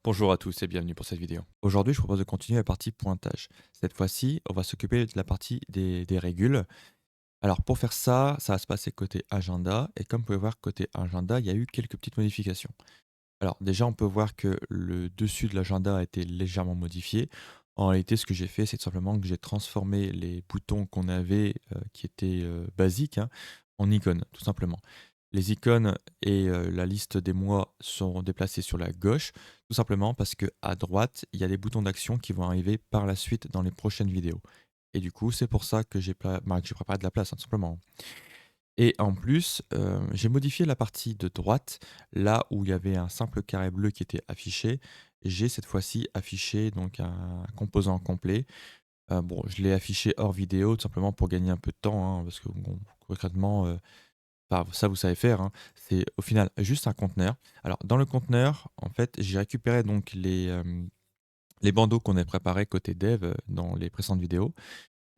Bonjour à tous et bienvenue pour cette vidéo. Aujourd'hui, je propose de continuer la partie pointage. Cette fois-ci, on va s'occuper de la partie des régules. Alors pour faire ça, ça va se passer côté agenda et comme vous pouvez voir côté agenda, il y a eu quelques petites modifications. Alors déjà, on peut voir que le dessus de l'agenda a été légèrement modifié. En réalité, ce que j'ai fait, c'est tout simplement que j'ai transformé les boutons qu'on avait qui étaient basiques hein, en icônes, tout simplement. Les icônes et la liste des mois sont déplacés sur la gauche, tout simplement parce que à droite, il y a des boutons d'action qui vont arriver par la suite dans les prochaines vidéos. Et du coup, c'est pour ça que que j'ai préparé de la place, hein, tout simplement. Et en plus, j'ai modifié la partie de droite, là où il y avait un simple carré bleu qui était affiché. J'ai cette fois-ci affiché donc un composant complet. Bon, je l'ai affiché hors vidéo, tout simplement pour gagner un peu de temps, hein, parce que bon, concrètement, enfin, ça, vous savez faire, hein. C'est au final juste un conteneur. Alors, dans le conteneur, en fait, j'ai récupéré donc les bandeaux qu'on a préparés côté dev dans les précédentes vidéos.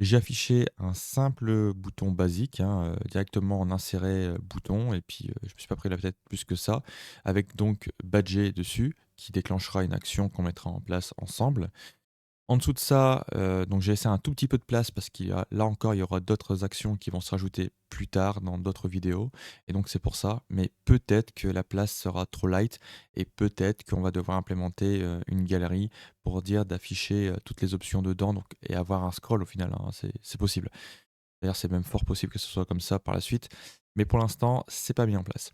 J'ai affiché un simple bouton basique, hein, directement en inséré bouton, et puis je me suis pas pris la tête plus que ça, avec donc badger dessus, qui déclenchera une action qu'on mettra en place ensemble. En dessous de ça, donc j'ai laissé un tout petit peu de place parce qu'il y a là encore, il y aura d'autres actions qui vont se rajouter plus tard dans d'autres vidéos et donc c'est pour ça. Mais peut-être que la place sera trop light et peut-être qu'on va devoir implémenter, une galerie pour dire d'afficher, toutes les options dedans donc et avoir un scroll au final, hein, c'est possible. D'ailleurs, c'est même fort possible que ce soit comme ça par la suite, mais pour l'instant, c'est pas mis en place.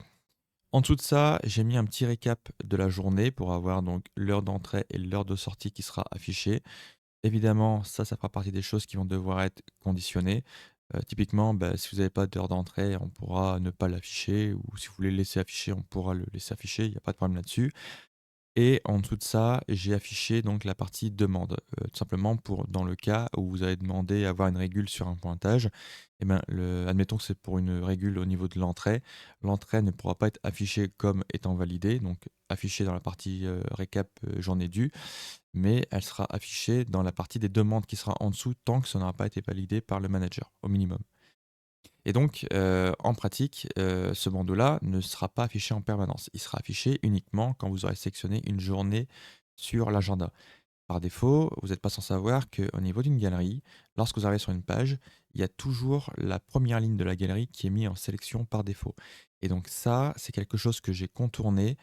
En dessous de ça, j'ai mis un petit récap de la journée pour avoir donc l'heure d'entrée et l'heure de sortie qui sera affichée. Évidemment, ça fera partie des choses qui vont devoir être conditionnées. Typiquement, bah, si vous n'avez pas d'heure d'entrée, on pourra ne pas l'afficher ou si vous voulez le laisser afficher, on pourra le laisser afficher, il y a pas de problème là-dessus. Et en dessous de ça, j'ai affiché donc la partie demande, tout simplement pour dans le cas où vous avez demandé à avoir une régule sur un pointage et ben, admettons que c'est pour une régule au niveau de l'entrée. L'entrée ne pourra pas être affichée comme étant validée, donc affichée dans la partie, récap, journée due, mais elle sera affichée dans la partie des demandes qui sera en dessous tant que ça n'aura pas été validé par le manager, au minimum. Et donc, en pratique, ce bandeau-là ne sera pas affiché en permanence. Il sera affiché uniquement quand vous aurez sélectionné une journée sur l'agenda. Par défaut, vous n'êtes pas sans savoir qu'au niveau d'une galerie, lorsque vous arrivez sur une page, il y a toujours la première ligne de la galerie qui est mise en sélection par défaut. Et donc ça, c'est quelque chose que j'ai contourné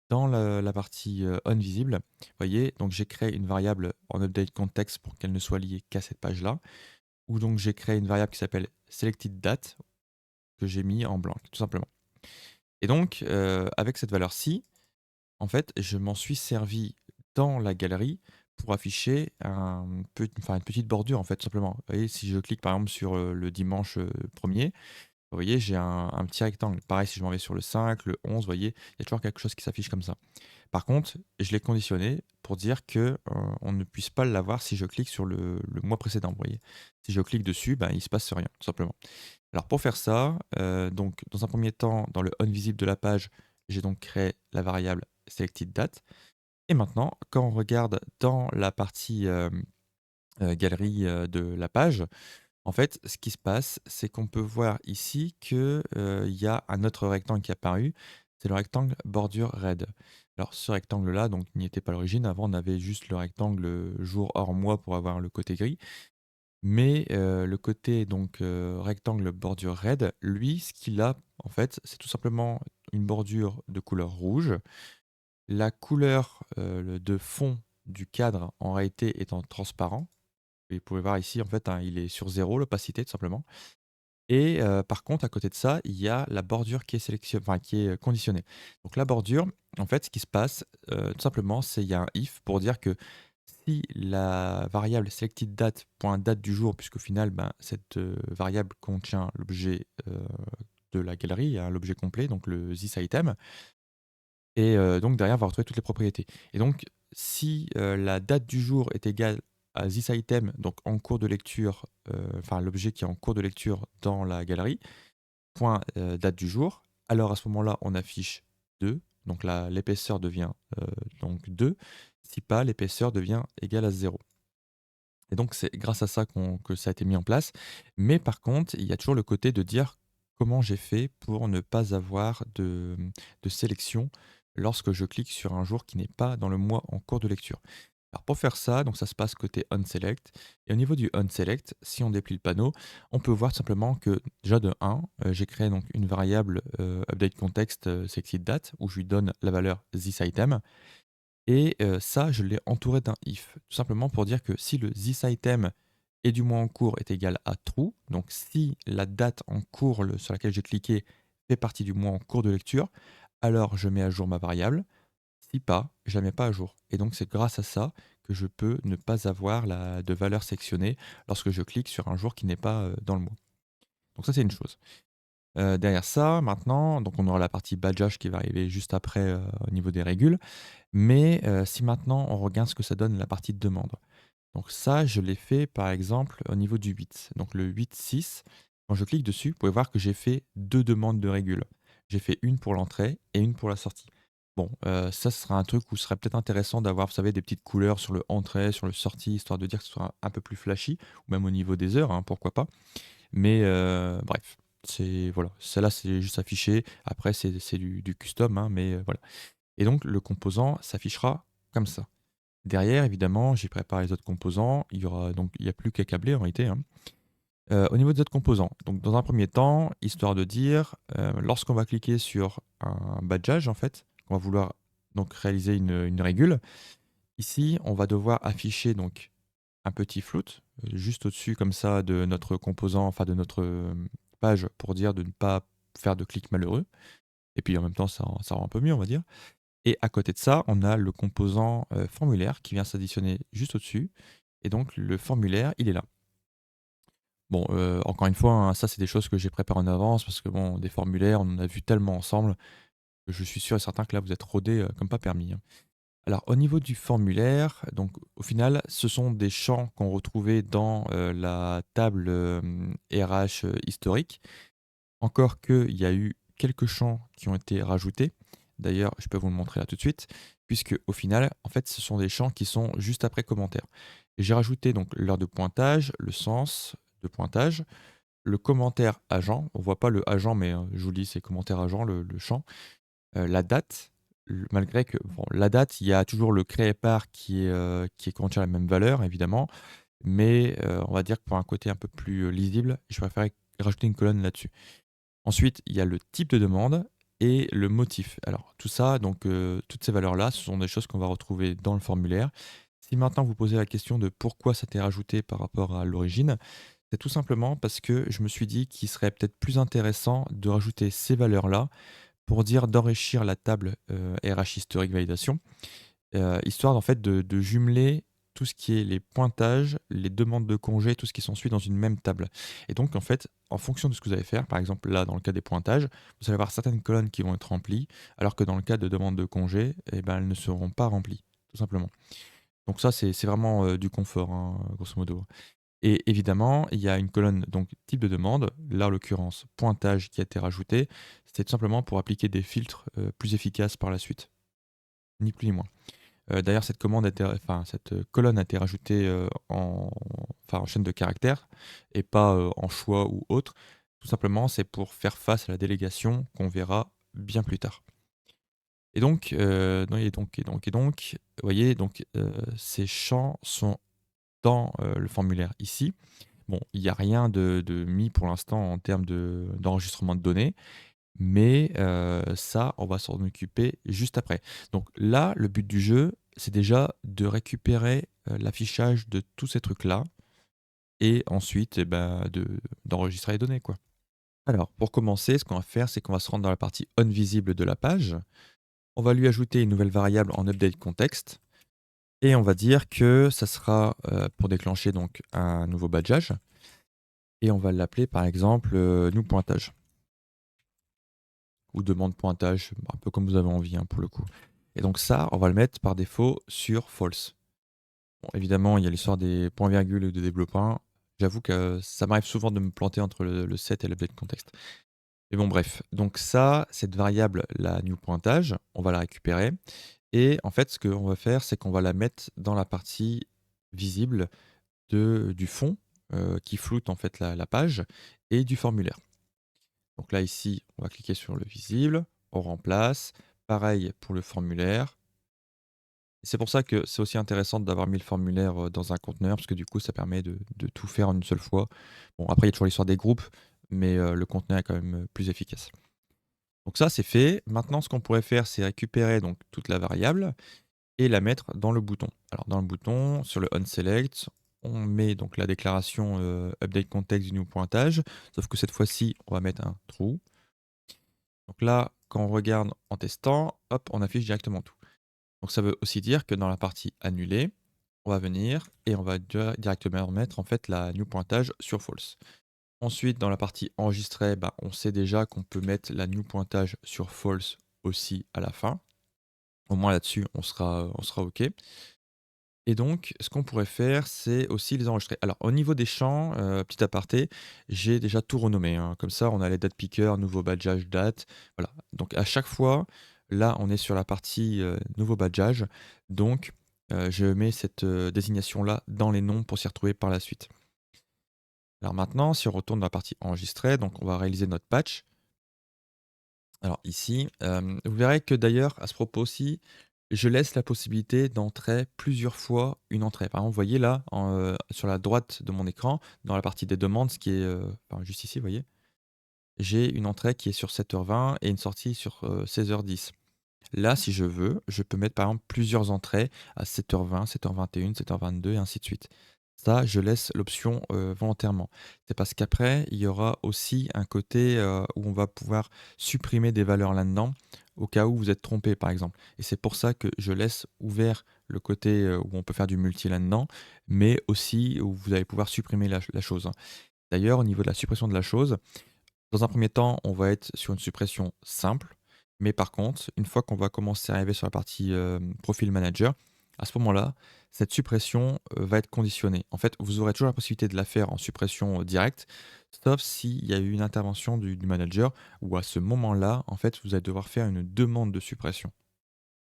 dans la partie on visible. Vous voyez, donc j'ai créé une variable en update context pour qu'elle ne soit liée qu'à cette page-là, où donc j'ai créé une variable qui s'appelle selected date que j'ai mis en blanc, tout simplement. Et donc, avec cette valeur-ci, en fait, je m'en suis servi dans la galerie pour afficher une petite bordure, en fait, tout simplement. Vous voyez, si je clique par exemple sur le dimanche 1er, vous voyez, j'ai un petit rectangle. Pareil, si je m'en vais sur le 5, le 11, vous voyez, il y a toujours quelque chose qui s'affiche comme ça. Par contre, je l'ai conditionné pour dire que on ne puisse pas l'avoir si je clique sur le mois précédent, vous voyez. Si je clique dessus, ben, il ne se passe rien, tout simplement. Alors pour faire ça, donc dans un premier temps, dans le onVisible de la page, j'ai donc créé la variable selectedDate. Et maintenant, quand on regarde dans la partie galerie de la page, en fait, ce qui se passe, c'est qu'on peut voir ici qu'il y a un autre rectangle qui est apparu, c'est le rectangle bordure red. Alors ce rectangle-là, donc n'y était pas à l'origine. Avant, on avait juste le rectangle jour hors mois pour avoir le côté gris. Mais le côté donc rectangle bordure red, lui, ce qu'il a, en fait, c'est tout simplement une bordure de couleur rouge. La couleur, de fond du cadre, en réalité, étant transparent. Et vous pouvez voir ici, en fait, hein, il est sur 0 l'opacité, tout simplement. Et par contre, à côté de ça, il y a la bordure qui est conditionnée. Donc la bordure, en fait, ce qui se passe, tout simplement, c'est il y a un if pour dire que si la variable selectedDate.date du jour, puisqu'au final, ben, cette, variable contient l'objet, de la galerie, hein, l'objet complet, donc le thisItem et donc derrière, on va retrouver toutes les propriétés et donc si, la date du jour est égale à thisItem, donc en cours de lecture, enfin l'objet qui est en cours de lecture dans la galerie, point, date du jour, alors à ce moment-là, on affiche 2, donc l'épaisseur devient, donc 2, si pas, l'épaisseur devient égale à 0. Et donc c'est grâce à ça que ça a été mis en place. Mais par contre, il y a toujours le côté de dire comment j'ai fait pour ne pas avoir de sélection lorsque je clique sur un jour qui n'est pas dans le mois en cours de lecture. Alors pour faire ça, donc ça se passe côté onSelect. Et au niveau du onSelect, si on déplie le panneau, on peut voir simplement que déjà de 1, j'ai créé donc une variable updateContext sexyDate où je lui donne la valeur thisItem. Et ça, je l'ai entouré d'un if, tout simplement pour dire que si le thisItem et du mois en cours est égal à true, donc si la date en cours sur laquelle j'ai cliqué fait partie du mois en cours de lecture, alors je mets à jour ma variable. Si pas, je la mets pas à jour. Et donc c'est grâce à ça que je peux ne pas avoir de valeur sectionnée lorsque je clique sur un jour qui n'est pas dans le mois. Donc ça c'est une chose. Derrière ça, maintenant, donc on aura la partie badgeage qui va arriver juste après au niveau des régules. Mais si maintenant on regarde ce que ça donne la partie de demande. Donc ça, je l'ai fait par exemple au niveau du 8. Donc le 8.6, quand je clique dessus, vous pouvez voir que j'ai fait 2 demandes de régule. J'ai fait une pour l'entrée et une pour la sortie. Bon, ça, ce sera un truc où ce serait peut-être intéressant d'avoir, vous savez, des petites couleurs sur le entrée, sur le sortie, histoire de dire que ce soit un peu plus flashy, ou même au niveau des heures, hein, pourquoi pas. Mais bref, c'est voilà, celle-là, c'est juste affiché. Après, c'est du custom, hein, mais voilà. Et donc, le composant s'affichera comme ça. Derrière, évidemment, j'ai préparé les autres composants. Il n'y a plus qu'à câbler en réalité, hein. Au niveau des autres composants, donc dans un premier temps, histoire de dire, lorsqu'on va cliquer sur un badgeage, en fait, on va vouloir donc réaliser une régule. Ici, on va devoir afficher donc un petit float juste au-dessus comme ça de notre composant, enfin de notre page pour dire de ne pas faire de clic malheureux. Et puis en même temps, ça rend un peu mieux, on va dire. Et à côté de ça, on a le composant formulaire qui vient s'additionner juste au-dessus. Et donc le formulaire, il est là. Bon, encore une fois, hein, ça c'est des choses que j'ai préparées en avance parce que bon, des formulaires, on en a vu tellement ensemble que je suis sûr et certain que là vous êtes rodés comme pas permis, hein. Alors au niveau du formulaire, donc au final, ce sont des champs qu'on retrouvait dans la table RH historique. Encore qu'il y a eu quelques champs qui ont été rajoutés. D'ailleurs, je peux vous le montrer là tout de suite, puisque au final, en fait, ce sont des champs qui sont juste après commentaire. Et j'ai rajouté donc l'heure de pointage, le sens de pointage, le commentaire agent. On voit pas le agent, mais je vous le dis, c'est commentaire agent, le champ. La date, malgré que bon, la date, il y a toujours le créé par qui contient la même valeur, évidemment. Mais on va dire que pour un côté un peu plus lisible, je préférais rajouter une colonne là-dessus. Ensuite, il y a le type de demande et le motif. Alors tout ça, donc toutes ces valeurs-là, ce sont des choses qu'on va retrouver dans le formulaire. Si maintenant vous posez la question de pourquoi ça t'est rajouté par rapport à l'origine, c'est tout simplement parce que je me suis dit qu'il serait peut-être plus intéressant de rajouter ces valeurs-là pour dire d'enrichir la table RH historique validation, histoire en fait de jumeler tout ce qui est les pointages, les demandes de congés, tout ce qui s'ensuit dans une même table. Et donc en fait, en fonction de ce que vous allez faire, par exemple là dans le cas des pointages, vous allez avoir certaines colonnes qui vont être remplies, alors que dans le cas de demandes de congés, eh ben, elles ne seront pas remplies, tout simplement. Donc ça c'est vraiment du confort, hein, grosso modo. Et évidemment, il y a une colonne donc type de demande, là en l'occurrence pointage qui a été rajouté, c'était tout simplement pour appliquer des filtres plus efficaces par la suite, ni plus ni moins. D'ailleurs, cette colonne a été rajoutée en chaîne de caractères et pas en choix ou autre. Tout simplement, c'est pour faire face à la délégation qu'on verra bien plus tard. Et donc, vous voyez, donc, ces champs sont dans le formulaire ici. Bon, il n'y a rien de mis pour l'instant en termes d'enregistrement de données, mais ça, on va s'en occuper juste après. Donc là, le but du jeu, c'est déjà de récupérer l'affichage de tous ces trucs-là et ensuite eh ben, d'enregistrer les données, quoi. Alors, pour commencer, ce qu'on va faire, c'est qu'on va se rendre dans la partie onVisible de la page. On va lui ajouter une nouvelle variable en updateContext et on va dire que ça sera pour déclencher donc un nouveau badgeage et on va l'appeler par exemple new pointage ou demande pointage, un peu comme vous avez envie, hein, pour le coup. Et donc ça, on va le mettre par défaut sur false. Bon, évidemment, il y a l'histoire des points-virgules et de développement. J'avoue que ça m'arrive souvent de me planter entre le set et l'update contexte. Mais bon, bref. Donc ça, cette variable, la new pointage, on va la récupérer. Et en fait, ce qu'on va faire, c'est qu'on va la mettre dans la partie visible du fond qui floute en fait la page et du formulaire. Donc là, ici, on va cliquer sur le visible, on remplace, Pareil pour le formulaire. C'est pour ça que c'est aussi intéressant d'avoir mis le formulaire, dans un conteneur parce que du coup, ça permet de tout faire en une seule fois. Bon, après, il y a toujours l'histoire des groupes, mais le conteneur est quand même, plus efficace. Donc ça, c'est fait. Maintenant, ce qu'on pourrait faire, c'est récupérer donc toute la variable et la mettre dans le bouton. Alors dans le bouton, sur le onSelect, on met donc la déclaration, update context du nouveau pointage, sauf que cette fois-ci, on va mettre un true. Donc là, quand on regarde en testant, hop, on affiche directement tout. Donc ça veut aussi dire que dans la partie annulée, on va venir et on va directement mettre en fait la new pointage sur false. Ensuite, dans la partie enregistrée, bah, on sait déjà qu'on peut mettre la new pointage sur false aussi à la fin. Au moins là-dessus, on sera OK. Et donc, ce qu'on pourrait faire, c'est aussi les enregistrer. Alors, au niveau des champs, petit aparté, j'ai déjà tout renommé, hein. Comme ça, on a les date picker, nouveau badgeage, date. Voilà. Donc, à chaque fois, là, on est sur la partie nouveau badgeage. Donc, je mets cette désignation-là dans les noms pour s'y retrouver par la suite. Alors maintenant, si on retourne dans la partie enregistrée, donc on va réaliser notre patch. Alors ici, vous verrez que d'ailleurs, à ce propos aussi, je laisse la possibilité d'entrer plusieurs fois une entrée. Par exemple, vous voyez là, sur la droite de mon écran, dans la partie des demandes, ce qui est, enfin juste ici, vous voyez, j'ai une entrée qui est sur 7h20 et une sortie sur 16h10. Là, si je veux, je peux mettre par exemple plusieurs entrées à 7h20, 7h21, 7h22 et ainsi de suite. Ça, je laisse l'option volontairement. C'est parce qu'après, il y aura aussi un côté où on va pouvoir supprimer des valeurs là-dedans, au cas où vous êtes trompé, par exemple. Et c'est pour ça que je laisse ouvert le côté où on peut faire du multi là-dedans, mais aussi où vous allez pouvoir supprimer la chose, hein. D'ailleurs, au niveau de la suppression de la chose, dans un premier temps, on va être sur une suppression simple, mais par contre, une fois qu'on va commencer à arriver sur la partie profil manager, à ce moment-là, cette suppression va être conditionnée. En fait, vous aurez toujours la possibilité de la faire en suppression directe, sauf s'il y a eu une intervention du manager, où à ce moment-là, en fait, vous allez devoir faire une demande de suppression.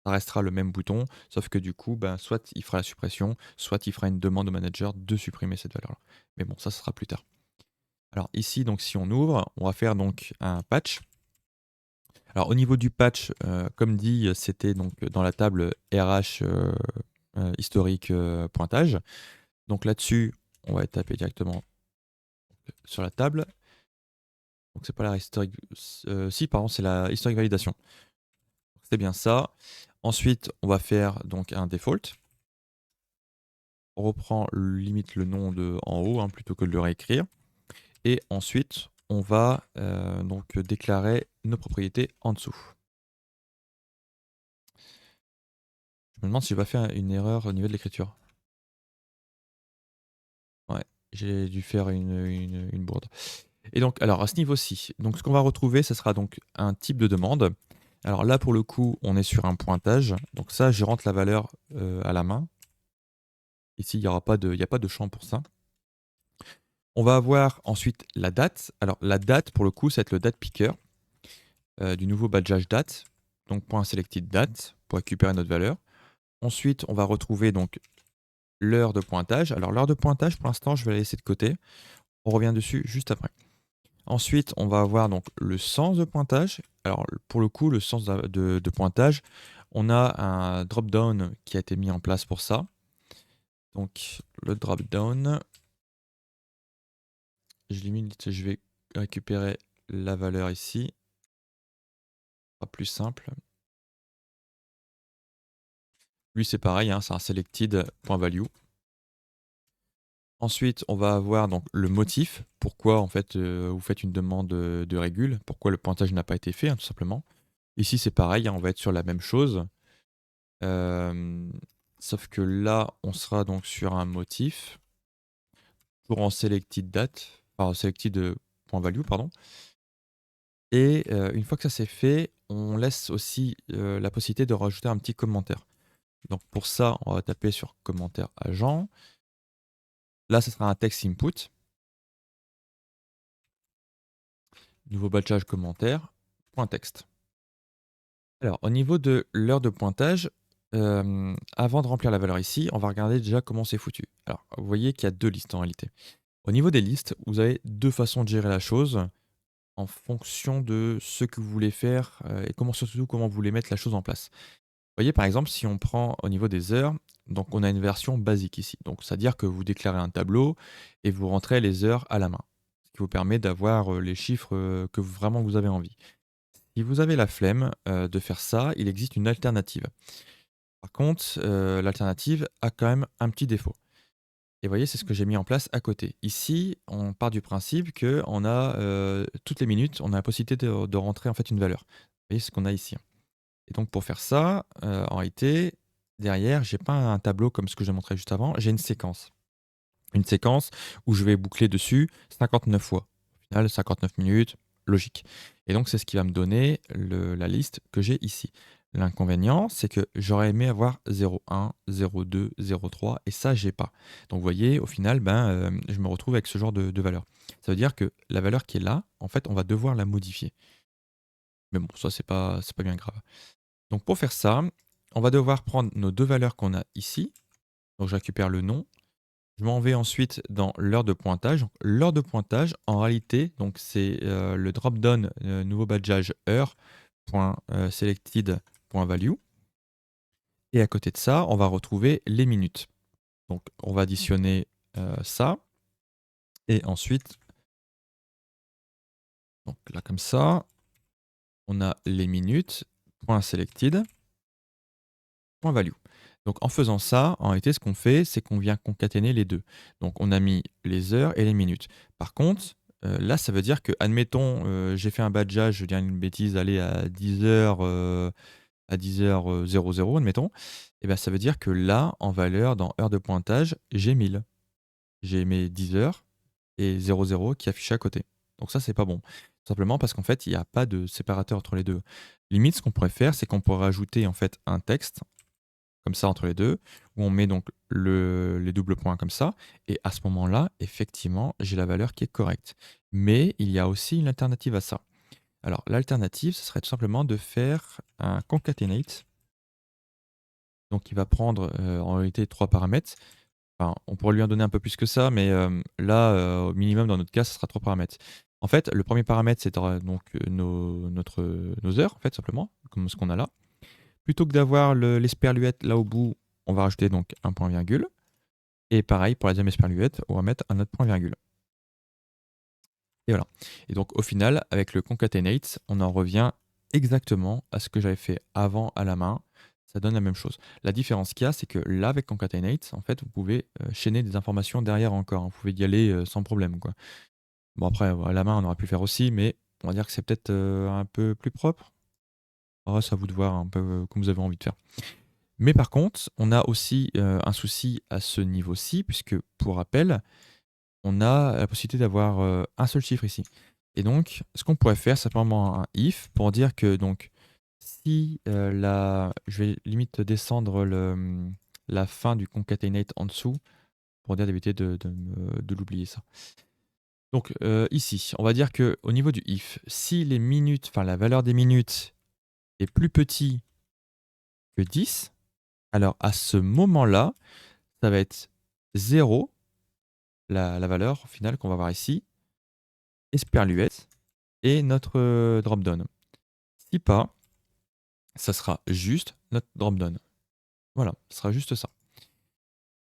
Ça restera le même bouton, sauf que du coup, ben, soit il fera la suppression, soit il fera une demande au manager de supprimer cette valeur-là. Mais bon, ça sera plus tard. Alors ici, donc si on ouvre, on va faire donc un patch. Alors au niveau du patch, comme dit, c'était donc dans la table RH historique pointage. Donc là-dessus, on va taper directement sur la table. Donc c'est pas la historique, si pardon, c'est la historique validation. C'est bien ça. Ensuite, on va faire donc un default. On reprend limite le nom en haut, hein, plutôt que de le réécrire. Et ensuite, on va donc déclarer nos propriétés en dessous. Je me demande si je vais pas faire une erreur au niveau de l'écriture. Ouais, j'ai dû faire une bourde. Et donc, alors à ce niveau-ci, donc ce qu'on va retrouver, ce sera donc un type de demande. Alors là, pour le coup, on est sur un pointage. Donc ça, je rentre la valeur à la main. Ici, il n'y a pas de champ pour ça. On va avoir ensuite la date. Alors la date, pour le coup, ça va être le date picker du nouveau badgeage date. Donc point selected date pour récupérer notre valeur. Ensuite, on va retrouver donc l'heure de pointage. Alors l'heure de pointage, pour l'instant, je vais la laisser de côté. On revient dessus juste après. Ensuite, on va avoir donc le sens de pointage. Alors pour le coup, le sens de pointage, on a un drop-down qui a été mis en place pour ça. Donc le drop-down, je vais récupérer la valeur ici. Ce sera plus simple. Lui c'est pareil, hein, c'est un selected.value. Ensuite, on va avoir donc le motif. Pourquoi en fait vous faites une demande de régule, pourquoi le pointage n'a pas été fait, hein, tout simplement. Ici c'est pareil, hein, on va être sur la même chose. Sauf que là, on sera donc sur un motif pour en selected date, enfin selected.value, pardon. Et une fois que ça c'est fait, on laisse aussi la possibilité de rajouter un petit commentaire. Donc pour ça, on va taper sur commentaire agent. Là, ce sera un text input. Nouveau batchage commentaire, point texte. Alors, au niveau de l'heure de pointage, avant de remplir la valeur ici, on va regarder déjà comment c'est foutu. Alors, vous voyez qu'il y a deux listes en réalité. Au niveau des listes, vous avez deux façons de gérer la chose. en fonction de ce que vous voulez faire, et surtout comment vous voulez mettre la chose en place. Vous voyez, par exemple, si on prend au niveau des heures, donc on a une version basique ici. Donc c'est-à-dire que vous déclarez un tableau et vous rentrez les heures à la main. Ce qui vous permet d'avoir, les chiffres, que vraiment vous avez envie. Si vous avez la flemme, de faire ça, il existe une alternative. Par contre, l'alternative a quand même un petit défaut. Et vous voyez, c'est ce que j'ai mis en place à côté. Ici, on part du principe qu'on a, toutes les minutes, on a la possibilité de rentrer en fait une valeur. Vous voyez ce qu'on a ici. Et donc pour faire ça, en réalité, derrière, j'ai pas un tableau comme ce que j'ai montré juste avant, j'ai une séquence. Une séquence où je vais boucler dessus 59 fois. Au final, 59 minutes, logique. Et donc c'est ce qui va me donner la liste que j'ai ici. L'inconvénient, c'est que j'aurais aimé avoir 0,1, 0,2, 0,3 et ça, j'ai pas. Donc vous voyez, au final, je me retrouve avec ce genre de valeur. Ça veut dire que la valeur qui est là, en fait, on va devoir la modifier. Mais bon, ça, c'est pas bien grave. Donc pour faire ça, on va devoir prendre nos deux valeurs qu'on a ici. Donc je récupère le nom. Je m'en vais ensuite dans l'heure de pointage. Donc, l'heure de pointage, en réalité, donc c'est le drop-down nouveau badgeage heure.selected.value. Et à côté de ça, on va retrouver les minutes. Donc on va additionner ça. Et ensuite, donc là comme ça, on a les minutes, .selected.value. Donc en faisant ça, en réalité, ce qu'on fait, c'est qu'on vient concaténer les deux. Donc on a mis les heures et les minutes. Par contre, là, ça veut dire que, admettons, j'ai fait un badgeage, je dis une bêtise, aller à 10h, à 10h00, admettons. Et ben, ça veut dire que là, en valeur, dans heure de pointage, j'ai 1000. J'ai mes 10 heures et 00 qui affichent à côté. Donc ça, c'est pas bon. Tout simplement parce qu'en fait, il n'y a pas de séparateur entre les deux. Limite, ce qu'on pourrait faire, c'est qu'on pourrait ajouter en fait un texte comme ça entre les deux, où on met donc les doubles points comme ça, et à ce moment-là, effectivement, j'ai la valeur qui est correcte. Mais il y a aussi une alternative à ça. Alors, l'alternative, ce serait tout simplement de faire un concatenate, donc qui va prendre en réalité trois paramètres. Enfin, on pourrait lui en donner un peu plus que ça, mais là, au minimum, dans notre cas, ce sera trois paramètres. En fait, le premier paramètre, c'est donc nos heures, en fait, simplement, comme ce qu'on a là. Plutôt que d'avoir l'esperluette là au bout, on va rajouter donc un point virgule. Et pareil pour la deuxième esperluette, on va mettre un autre point virgule. Et voilà. Et donc au final, avec le concatenate, on en revient exactement à ce que j'avais fait avant à la main. Ça donne la même chose. La différence qu'il y a, c'est que là, avec concatenate, en fait, vous pouvez chaîner des informations derrière encore, hein. Vous pouvez y aller sans problème, quoi. Bon, après, à la main, on aurait pu le faire aussi, mais on va dire que c'est peut-être un peu plus propre. Alors, c'est à vous de voir un peu comme vous avez envie de faire. Mais par contre, on a aussi un souci à ce niveau-ci, puisque pour rappel, on a la possibilité d'avoir un seul chiffre ici. Et donc, ce qu'on pourrait faire, c'est simplement un if pour dire que donc, si je vais limite descendre la fin du concatenate en dessous pour dire d'éviter de l'oublier ça. Donc ici, on va dire que au niveau du if, si les minutes, enfin la valeur des minutes est plus petit que 10, alors à ce moment-là, ça va être 0, la valeur finale qu'on va voir ici, esperluette, et notre drop-down. Si pas, ça sera juste notre drop-down. Voilà, ce sera juste ça.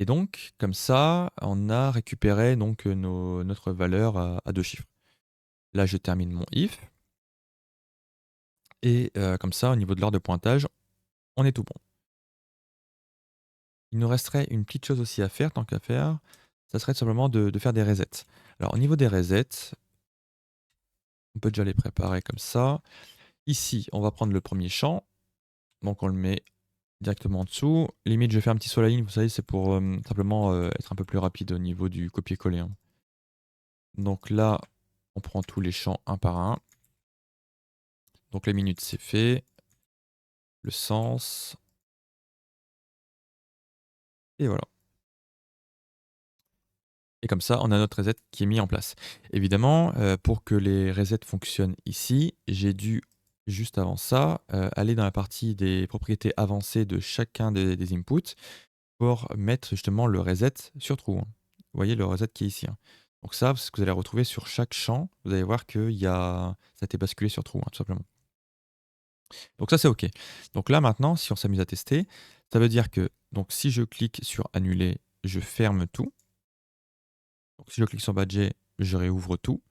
Et donc, comme ça, on a récupéré donc notre valeur à deux chiffres. Là, je termine mon if. Et comme ça, au niveau de l'heure de pointage, on est tout bon. Il nous resterait une petite chose aussi à faire, tant qu'à faire, ça serait simplement de faire des resets. Alors, au niveau des resets, on peut déjà les préparer comme ça. Ici, on va prendre le premier champ. Donc, on le met directement en dessous. Limite, je fais un petit sur la ligne, vous savez, c'est pour simplement être un peu plus rapide au niveau du copier-coller, hein. Donc là, on prend tous les champs un par un. Donc les minutes, c'est fait. Le sens. Et voilà. Et comme ça, on a notre reset qui est mis en place. Évidemment, pour que les resets fonctionnent ici, j'ai dû, juste avant ça, aller dans la partie des propriétés avancées de chacun des inputs pour mettre justement le reset sur true, hein. Vous voyez le reset qui est ici, hein. Donc ça, c'est ce que vous allez retrouver sur chaque champ. Vous allez voir que ça a été basculé sur true, hein, tout simplement. Donc ça, c'est OK. Donc là, maintenant, si on s'amuse à tester, ça veut dire que donc si je clique sur annuler, je ferme tout. Donc si je clique sur badger, je réouvre tout.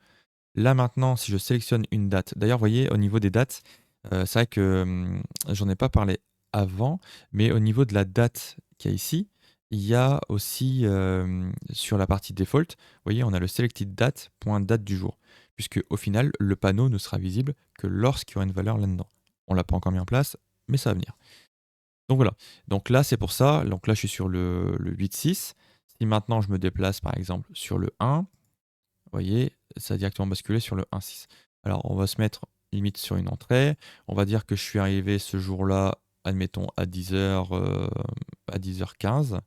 Là, maintenant, si je sélectionne une date, d'ailleurs, vous voyez, au niveau des dates, c'est vrai que j'en ai pas parlé avant, mais au niveau de la date qu'il y a ici, il y a aussi sur la partie default, vous voyez, on a le selected date, point date du jour, puisque au final, le panneau ne sera visible que lorsqu'il y aura une valeur là-dedans. On l'a pas encore mis en place, mais ça va venir. Donc voilà. Donc là, c'est pour ça. Donc là, je suis sur le 8.6. Si maintenant je me déplace par exemple sur le 1, vous voyez, ça a directement basculé sur le 1.6. Alors, on va se mettre limite sur une entrée. On va dire que je suis arrivé ce jour-là, admettons, à 10h, à 10h15.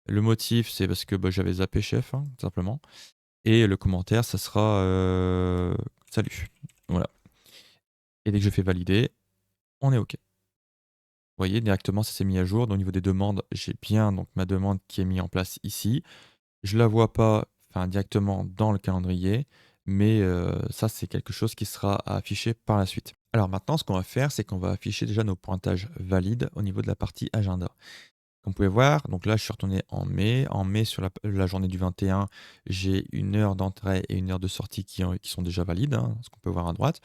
Le motif, c'est parce que bah, j'avais zappé chef, hein, tout simplement. Et le commentaire, ça sera salut. Voilà. Et dès que je fais valider, on est OK. Vous voyez, directement, ça s'est mis à jour. Donc, au niveau des demandes, j'ai bien donc, ma demande qui est mise en place ici. Je la vois pas, enfin, directement dans le calendrier, mais ça, c'est quelque chose qui sera à afficher par la suite. Alors maintenant, ce qu'on va faire, c'est qu'on va afficher déjà nos pointages valides au niveau de la partie agenda. Comme vous pouvez voir, donc là, je suis retourné en mai. En mai, sur la journée du 21, j'ai une heure d'entrée et une heure de sortie qui sont déjà valides, hein, ce qu'on peut voir à droite.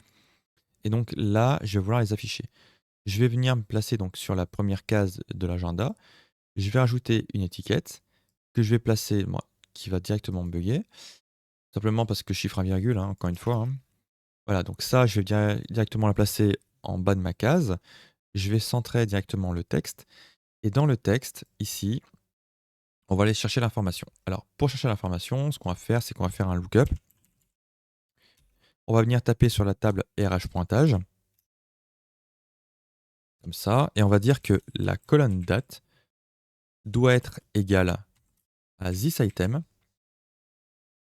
Et donc là, je vais vouloir les afficher. Je vais venir me placer donc sur la première case de l'agenda. Je vais rajouter une étiquette que je vais placer, moi, qui va directement me bugger. Simplement parce que chiffre à virgule, hein, encore une fois, hein. Voilà, donc ça, je vais directement la placer en bas de ma case. Je vais centrer directement le texte. Et dans le texte, ici, on va aller chercher l'information. Alors, pour chercher l'information, ce qu'on va faire, c'est qu'on va faire un lookup. On va venir taper sur la table RH pointage. Comme ça. Et on va dire que la colonne date doit être égale à thisItem,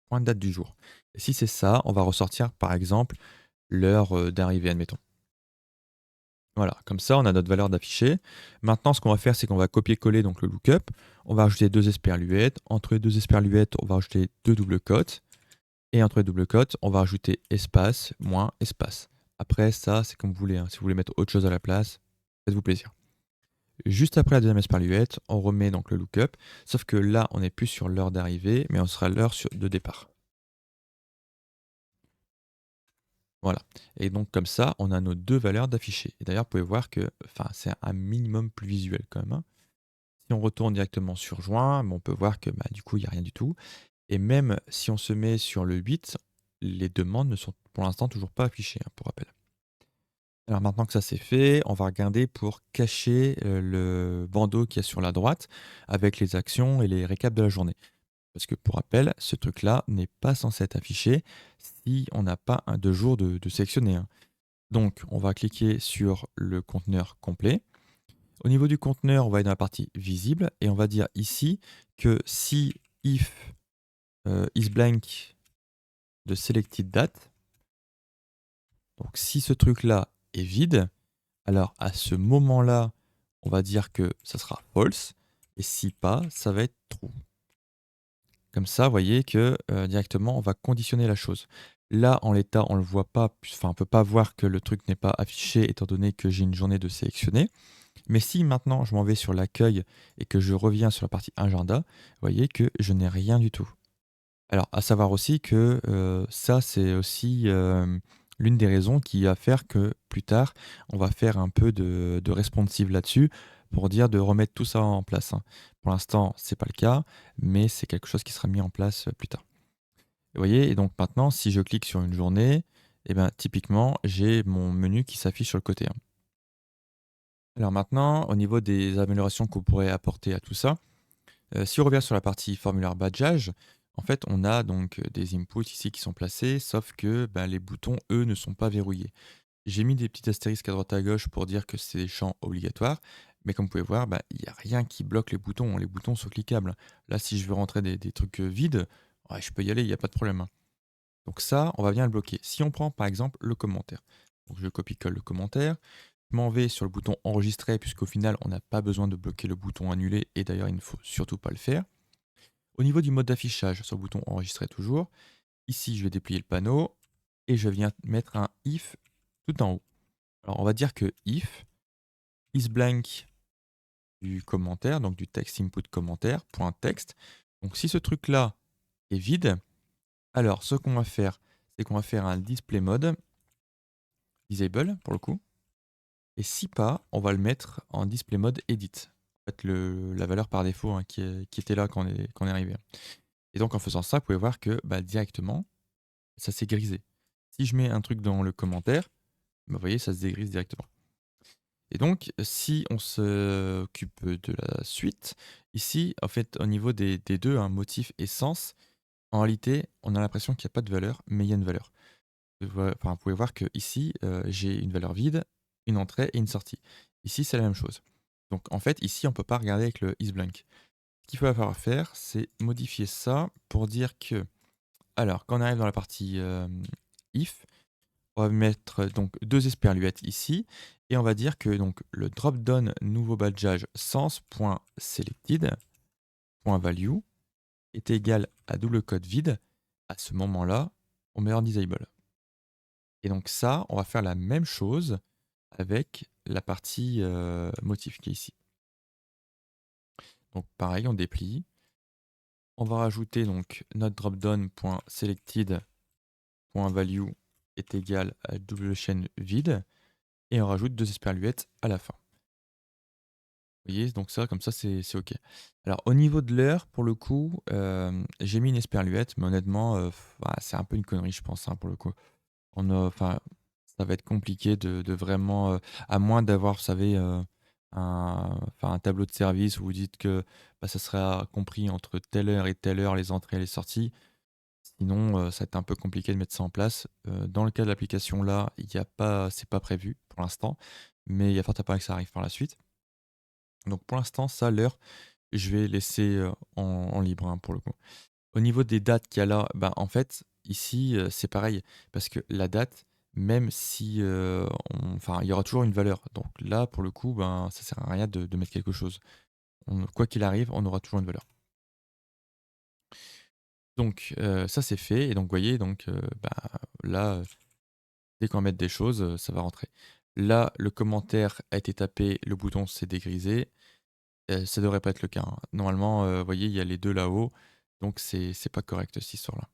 point de date du jour. Et si c'est ça, on va ressortir par exemple l'heure d'arrivée, admettons. Voilà, comme ça, on a notre valeur d'affiché. Maintenant, ce qu'on va faire, c'est qu'on va copier-coller donc le lookup. On va ajouter deux esperluettes. Entre les deux esperluettes, on va ajouter deux doubles cotes. Et entre les doubles cotes, on va ajouter espace, moins espace. Après, ça, c'est comme vous voulez, hein. Si vous voulez mettre autre chose à la place, faites-vous plaisir. Juste après la deuxième esperluette, on remet donc le lookup. Sauf que là, on n'est plus sur l'heure d'arrivée, mais on sera à l'heure de départ. Voilà. Et donc comme ça, on a nos deux valeurs d'afficher. Et d'ailleurs, vous pouvez voir que c'est un minimum plus visuel quand même, hein. Si on retourne directement sur juin, on peut voir que du coup, il n'y a rien du tout. Et même si on se met sur le 8, les demandes ne sont pour l'instant toujours pas affichées, hein, pour rappel. Alors maintenant que ça c'est fait, on va regarder pour cacher le bandeau qu'il y a sur la droite avec les actions et les récaps de la journée. Parce que pour rappel, ce truc-là n'est pas censé être affiché si on n'a pas un 2 jours de sélectionner, hein. Donc, on va cliquer sur le conteneur complet. Au niveau du conteneur, on va aller dans la partie visible et on va dire ici que si if isBlank de selected date, donc si ce truc-là est vide, alors à ce moment-là, on va dire que ça sera false et si pas, ça va être true. Comme ça, vous voyez que directement, on va conditionner la chose. Là, en l'état, on ne le voit pas, enfin, on ne peut pas voir que le truc n'est pas affiché étant donné que j'ai une journée de sélectionner. Mais si maintenant je m'en vais sur l'accueil et que je reviens sur la partie agenda, vous voyez que je n'ai rien du tout. Alors, à savoir aussi que ça, c'est aussi l'une des raisons qui va faire que plus tard, on va faire un peu de responsive là-dessus pour dire de remettre tout ça en place, hein. Pour l'instant, c'est pas le cas, mais c'est quelque chose qui sera mis en place plus tard. Vous voyez, et donc maintenant, si je clique sur une journée, eh ben, typiquement, j'ai mon menu qui s'affiche sur le côté, hein. Alors maintenant, au niveau des améliorations qu'on pourrait apporter à tout ça, si on revient sur la partie formulaire badgeage, en fait, on a donc des inputs ici qui sont placés, sauf que les boutons, eux, ne sont pas verrouillés. J'ai mis des petits astérisques à droite à gauche pour dire que c'est des champs obligatoires, mais comme vous pouvez voir, il n'y a rien qui bloque les boutons. Les boutons sont cliquables. Là, si je veux rentrer des trucs vides, ouais, je peux y aller, il n'y a pas de problème, hein. Donc ça, on va bien le bloquer. Si on prend par exemple le commentaire, donc je copie-colle le commentaire, je m'en vais sur le bouton enregistrer, puisqu'au final, on n'a pas besoin de bloquer le bouton annuler, et d'ailleurs, il ne faut surtout pas le faire. Au niveau du mode d'affichage, sur le bouton enregistrer toujours, ici je vais déplier le panneau et je viens mettre un if tout en haut. Alors on va dire que if isBlank du commentaire, donc du text input commentaire, point texte. Donc si ce truc-là est vide, alors ce qu'on va faire, c'est qu'on va faire un display mode, disable pour le coup. Et si pas, on va le mettre en display mode edit. En fait, la valeur par défaut hein, qui était là quand on est arrivé. Et donc en faisant ça, vous pouvez voir que bah, directement, ça s'est grisé. Si je mets un truc dans le commentaire, bah, vous voyez, ça se dégrise directement. Et donc, si on s'occupe de la suite, ici, en fait, au niveau des deux, hein, motif et sens, en réalité, on a l'impression qu'il n'y a pas de valeur, mais il y a une valeur. Enfin, vous pouvez voir que ici, j'ai une valeur vide, une entrée et une sortie. Ici, c'est la même chose. Donc, en fait, ici, on ne peut pas regarder avec le isBlank. Ce qu'il va falloir faire, c'est modifier ça pour dire que, alors, quand on arrive dans la partie if, on va mettre donc deux esperluettes ici et on va dire que donc le drop-down nouveau badgeage sens.selected.value est égal à double code vide. À ce moment-là, on met en disable. Et donc ça, on va faire la même chose avec la partie motif qui est ici. Donc pareil, on déplie. On va rajouter donc notre dropdown.selected.value est égal à double chaîne vide et on rajoute deux esperluettes à la fin. Vous voyez, donc ça, comme ça, c'est OK. Alors, au niveau de l'heure, pour le coup, j'ai mis une esperluette, mais honnêtement, c'est un peu une connerie, je pense, hein, pour le coup. Enfin, ça va être compliqué de vraiment, à moins d'avoir, vous savez, un tableau de service où vous dites que bah, ça sera compris entre telle heure et telle heure les entrées et les sorties. Sinon, ça va être un peu compliqué de mettre ça en place. Dans le cas de l'application là, il y a pas, c'est pas prévu pour l'instant, mais il y a fort à parier que ça arrive par la suite. Donc pour l'instant, ça, l'heure, je vais laisser en libre hein, pour le coup. Au niveau des dates qu'il y a là, bah, en fait, ici, c'est pareil. Parce que la date, même si enfin, il y aura toujours une valeur. Donc là, pour le coup, ben, ça sert à rien de mettre quelque chose. Quoi qu'il arrive, on aura toujours une valeur. Donc ça, c'est fait. Et donc, vous voyez, donc, bah, là, dès qu'on va mettre des choses, ça va rentrer. Là, le commentaire a été tapé, le bouton s'est dégrisé. Ça devrait pas être le cas, hein. Normalement, vous voyez, il y a les 2 là-haut, donc c'est pas correct cette histoire-là.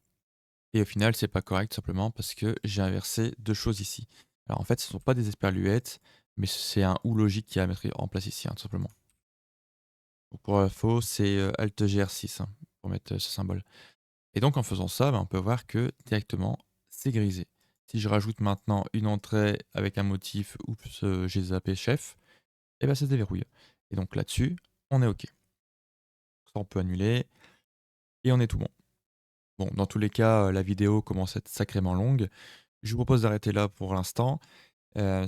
Et au final, c'est pas correct simplement parce que j'ai inversé 2 choses ici. Alors en fait, ce ne sont pas des esperluettes, mais c'est un ou logique qui est à mettre en place ici, hein, tout simplement. Donc pour info, c'est, Alt GR6, hein, pour mettre, ce symbole. Et donc en faisant ça, bah, on peut voir que directement, c'est grisé. Si je rajoute maintenant une entrée avec un motif, oups, j'ai zappé chef, et ben ça se déverrouille. Et donc là-dessus, on est OK. Ça, on peut annuler et on est tout bon. Bon, dans tous les cas, la vidéo commence à être sacrément longue. Je vous propose d'arrêter là pour l'instant.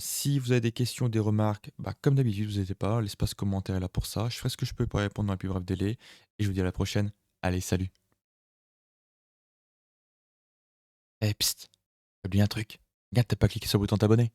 Si vous avez des questions, des remarques, bah, comme d'habitude, vous n'hésitez pas, l'espace commentaire est là pour ça. Je ferai ce que je peux pour y répondre dans le plus bref délai et je vous dis à la prochaine. Allez, salut! Eh psst, j'ai oublié un truc. Regarde, t'as pas cliqué sur le bouton t'abonner.